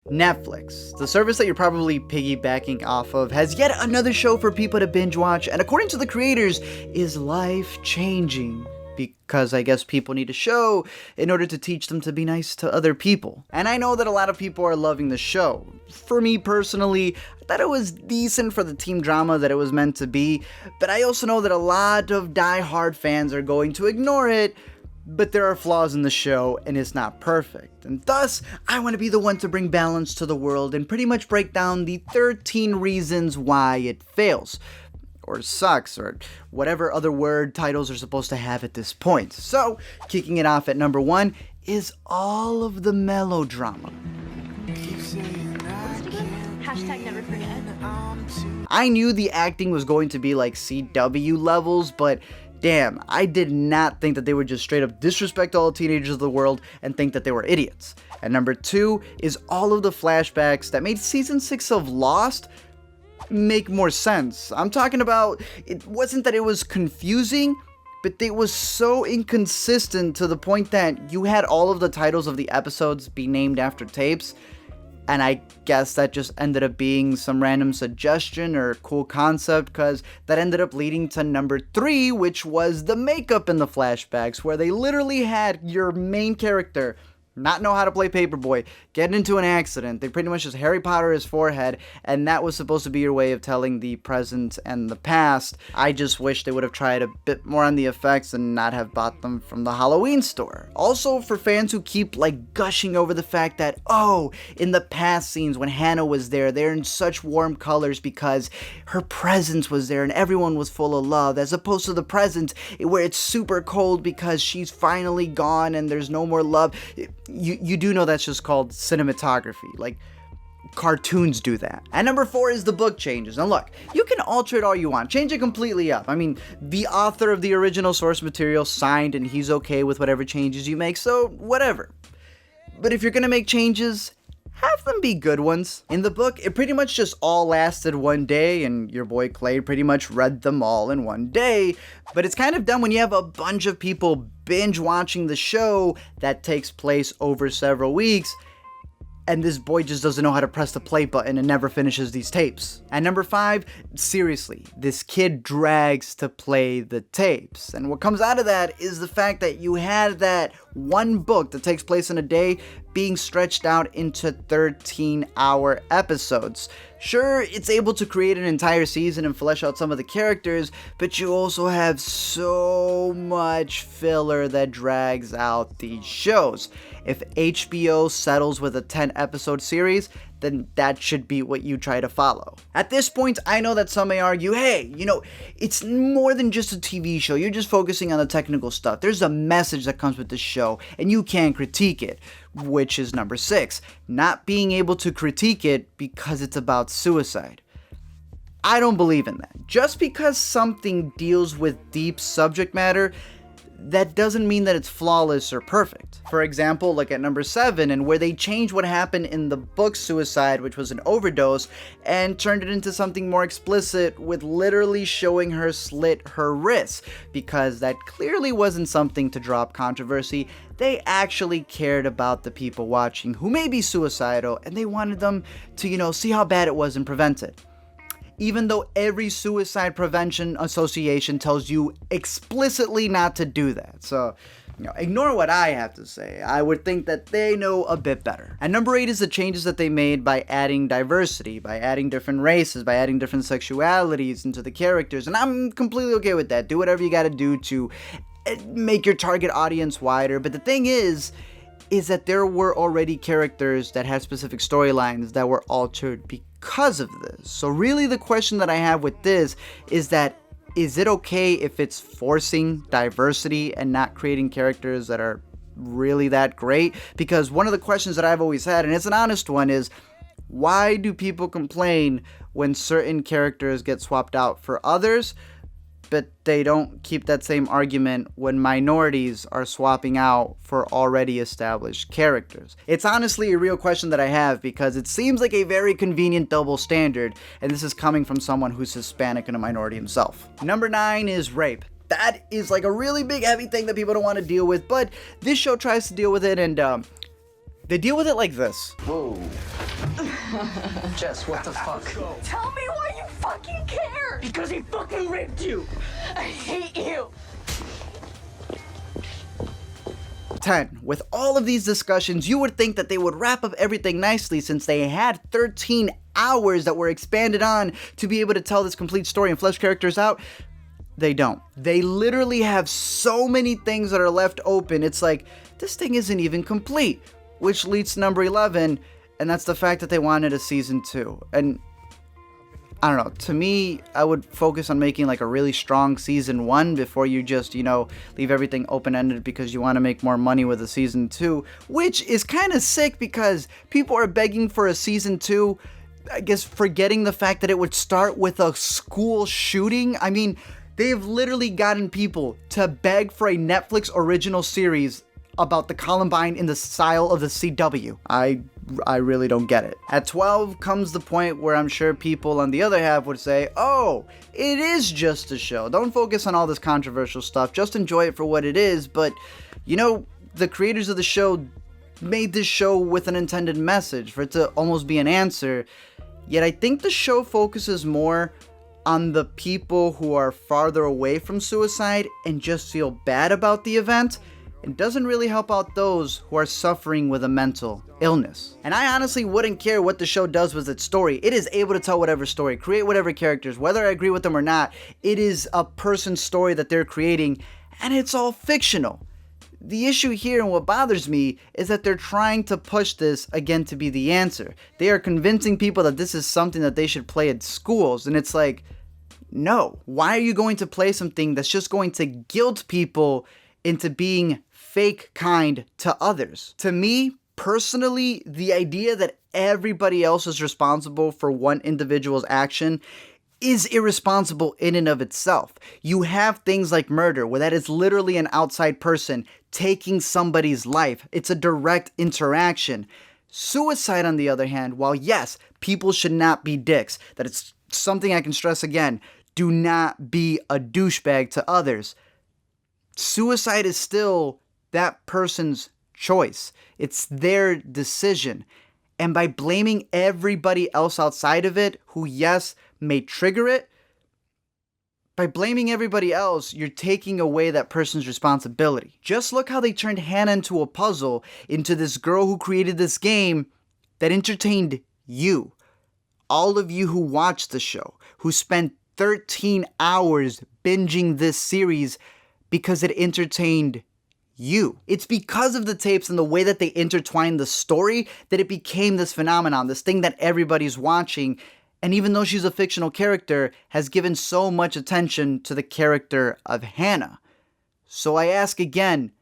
Netflix, the service that you're probably piggybacking off of, has yet another show for people to binge watch, and according to the creators, is life-changing. Because I guess people need a show in order to teach them to be nice to other people. And I know that a lot of people are loving the show. For me personally, I thought it was decent for the teen drama that it was meant to be, but I also know that a lot of die-hard fans are going to ignore it. But there are flaws in the show, and it's not perfect. And thus, I want to be the one to bring balance to the world and pretty much break down the 13 reasons why it fails. Or sucks, or whatever other word titles are supposed to have at this point. So, kicking it off at number 1 is all of the melodrama. Hashtag never forget. I knew the acting was going to be like CW levels, but damn, I did not think that they would just straight up disrespect all teenagers of the world and think that they were idiots. And number 2 is all of the flashbacks that made season 6 of Lost make more sense. I'm talking about, it wasn't that it was confusing, but it was so inconsistent to the point that you had all of the titles of the episodes be named after tapes, and I guess that just ended up being some random suggestion or cool concept, because that ended up leading to number 3, which was the makeup in the flashbacks, where they literally had your main character not know how to play Paperboy, get into an accident. They pretty much just Harry Potter his forehead, and that was supposed to be your way of telling the present and the past. I just wish they would have tried a bit more on the effects and not have bought them from the Halloween store. Also, for fans who keep gushing over the fact that, oh, in the past scenes when Hannah was there, they're in such warm colors because her presence was there and everyone was full of love, as opposed to the present where it's super cold because she's finally gone and there's no more love. You do know that's just called cinematography. Cartoons do that. And number 4 is the book changes. Now look, you can alter it all you want. Change it completely up. I mean, the author of the original source material signed and he's okay with whatever changes you make, so whatever. But if you're gonna make changes, have them be good ones. In the book, it pretty much just all lasted one day, and your boy Clay pretty much read them all in one day. But it's kind of dumb when you have a bunch of people binge watching the show that takes place over several weeks, and this boy just doesn't know how to press the play button and never finishes these tapes. And number 5, seriously, this kid drags to play the tapes. And what comes out of that is the fact that you had that one book that takes place in a day being stretched out into 13-hour episodes. Sure, it's able to create an entire season and flesh out some of the characters, but you also have so much filler that drags out these shows. If HBO settles with a 10-episode series, then that should be what you try to follow. At this point, I know that some may argue, hey, it's more than just a TV show. You're just focusing on the technical stuff. There's a message that comes with the show, and you can't critique it, which is number 6, not being able to critique it because it's about suicide. I don't believe in that. Just because something deals with deep subject matter, that doesn't mean that it's flawless or perfect. For example, look at number 7, and where they changed what happened in the book Suicide, which was an overdose, and turned it into something more explicit with literally showing her slit her wrists, because that clearly wasn't something to draw up controversy. They actually cared about the people watching who may be suicidal, and they wanted them to, see how bad it was and prevent it. Even though every suicide prevention association tells you explicitly not to do that. So, ignore what I have to say. I would think that they know a bit better. And number 8 is the changes that they made by adding diversity, by adding different races, by adding different sexualities into the characters. And I'm completely okay with that. Do whatever you gotta do to make your target audience wider. But the thing is that there were already characters that had specific storylines that were altered because of this. So really the question that I have with this is it okay if it's forcing diversity and not creating characters that are really that great? Because one of the questions that I've always had, and it's an honest one, is why do people complain when certain characters get swapped out for others, but they don't keep that same argument when minorities are swapping out for already established characters? It's honestly a real question that I have, because it seems like a very convenient double standard, and this is coming from someone who's Hispanic and a minority himself. Number 9 is rape. That is a really big heavy thing that people don't want to deal with, but this show tries to deal with it, and They deal with it like this. Whoa. Jess, what the fuck? Tell me why you fucking care! Because he fucking raped you! I hate you! 10. With all of these discussions, you would think that they would wrap up everything nicely since they had 13 hours that were expanded on to be able to tell this complete story and flesh characters out. They don't. They literally have so many things that are left open. It's like, this thing isn't even complete. Which leads to number 11, and that's the fact that they wanted a season 2. And I don't know, to me, I would focus on making like a really strong season 1 before you just, leave everything open-ended because you want to make more money with a season 2, which is kind of sick because people are begging for a season 2, I guess forgetting the fact that it would start with a school shooting. I mean, they've literally gotten people to beg for a Netflix original series about the Columbine in the style of the CW. I really don't get it. At 12 comes the point where I'm sure people on the other half would say, oh, it is just a show. Don't focus on all this controversial stuff. Just enjoy it for what it is. But, the creators of the show made this show with an intended message for it to almost be an answer. Yet I think the show focuses more on the people who are farther away from suicide and just feel bad about the event, and doesn't really help out those who are suffering with a mental illness. And I honestly wouldn't care what the show does with its story. It is able to tell whatever story, create whatever characters, whether I agree with them or not. It is a person's story that they're creating, and it's all fictional. The issue here and what bothers me is that they're trying to push this again to be the answer. They are convincing people that this is something that they should play at schools, and it's like, no. Why are you going to play something that's just going to guilt people into being fake kind to others? To me, personally, the idea that everybody else is responsible for one individual's action is irresponsible in and of itself. You have things like murder, where that is literally an outside person taking somebody's life. It's a direct interaction. Suicide, on the other hand, while yes, people should not be dicks, that it's something I can stress again, do not be a douchebag to others. Suicide is still that person's choice. It's their decision. And by blaming everybody else outside of it, who yes, may trigger it, by blaming everybody else, you're taking away that person's responsibility. Just look how they turned Hannah into a puzzle, into this girl who created this game that entertained you. All of you who watched the show, who spent 13 hours binging this series because it entertained you. It's because of the tapes and the way that they intertwined the story that it became this phenomenon, this thing that everybody's watching. And even though she's a fictional character, has given so much attention to the character of Hannah. So I ask again,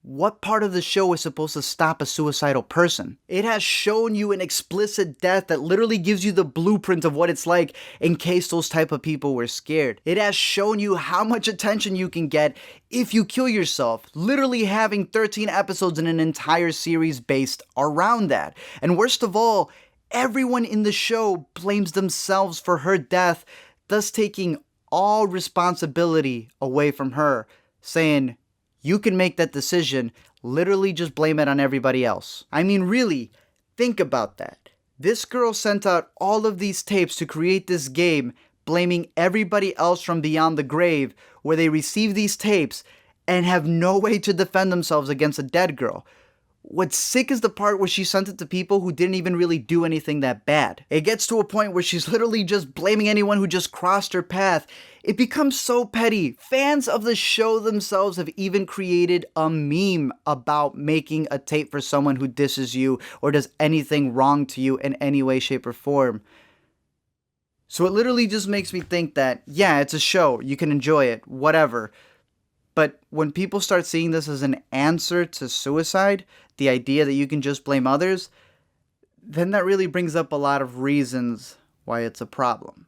what part of the show is supposed to stop a suicidal person? It has shown you an explicit death that literally gives you the blueprint of what it's like in case those type of people were scared. It has shown you how much attention you can get if you kill yourself, literally having 13 episodes in an entire series based around that. And worst of all, everyone in the show blames themselves for her death, thus taking all responsibility away from her, saying, you can make that decision, literally just blame it on everybody else. I mean, really, think about that. This girl sent out all of these tapes to create this game, blaming everybody else from beyond the grave, where they receive these tapes and have no way to defend themselves against a dead girl. What's sick is the part where she sent it to people who didn't even really do anything that bad. It gets to a point where she's literally just blaming anyone who just crossed her path. It becomes so petty. Fans of the show themselves have even created a meme about making a tape for someone who disses you or does anything wrong to you in any way, shape, or form. So it literally just makes me think that, yeah, it's a show. You can enjoy it, whatever. But when people start seeing this as an answer to suicide, the idea that you can just blame others, then that really brings up a lot of reasons why it's a problem.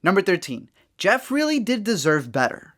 Number 13. Jeff really did deserve better.